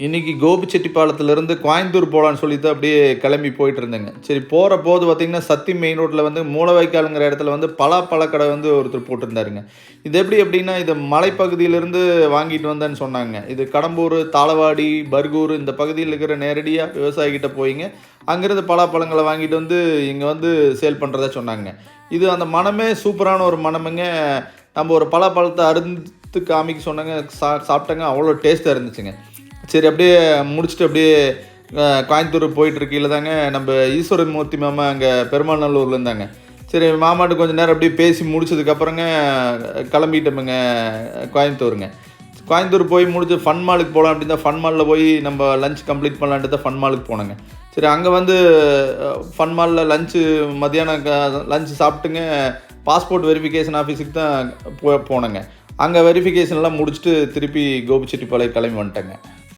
இன்றைக்கி கோபிச்செட்டிப்பாளையத்துலேருந்து கோயம்புத்தூர் போகலான்னு சொல்லி தான் அப்படியே கிளம்பி போயிட்டு இருந்தேங்க. சரி போகிற போது பார்த்திங்கன்னா சத்தி மெயின் ரோட்டில் வந்து மூலவாய்க்காலுங்கிற இடத்துல வந்து பழக்கடை வந்து ஒருத்தர் போட்டிருந்தாருங்க. இது எப்படின்னா இது மலைப்பகுதியிலேருந்து வாங்கிட்டு வந்தேன்னு சொன்னாங்க. இது கடம்பூர், தாளவாடி, பர்கூர் இந்த பகுதியில் இருக்கிற நேரடியாக விவசாயிகிட்ட போயிங்க அங்கேருந்து பலாப்பழங்களை வாங்கிட்டு வந்து இங்கே வந்து சேல் பண்ணுறதா சொன்னாங்க. இது அந்த மனமே சூப்பரான ஒரு மனமுங்க. நம்ம ஒரு பலாப்பழத்தை அருந்து காமிக்க சொன்னாங்க. சாப்பிட்டாங்க, அவ்வளோ டேஸ்ட்டாக இருந்துச்சுங்க. சரி அப்படியே முடிச்சுட்டு அப்படியே கோயம்புத்தூர் போயிட்டுருக்கையில் தாங்க நம்ம ஈஸ்வரன் மூர்த்தி மாமா அங்கே பெருமாள் நல்லூரில் இருந்தாங்க. சரி மாமாட்டு கொஞ்சம் நேரம் அப்படியே பேசி முடிச்சதுக்கப்புறங்க கிளம்பிட்டோமுங்க கோயம்புத்தூருங்க. கோயம்புத்தூர் போய் முடிச்சு ஃபன் மாலுக்கு போகலாம் அப்படின்னு தான் ஃபன் மாலில் போய் நம்ம லஞ்ச் கம்ப்ளீட் பண்ணலான்ட்டு தான் ஃபன் மாலுக்கு போனோங்க. சரி அங்கே வந்து ஃபன் மாலில் மத்தியானம் லஞ்சு சாப்பிட்டுங்க பாஸ்போர்ட் வெரிஃபிகேஷன் ஆஃபீஸுக்கு தான் போனேங்க. அங்கே வெரிஃபிகேஷன்லாம் முடிச்சுட்டு திருப்பி கோபிச்செட்டிப்பாளையம் கிளம்பி வந்துட்டேங்க.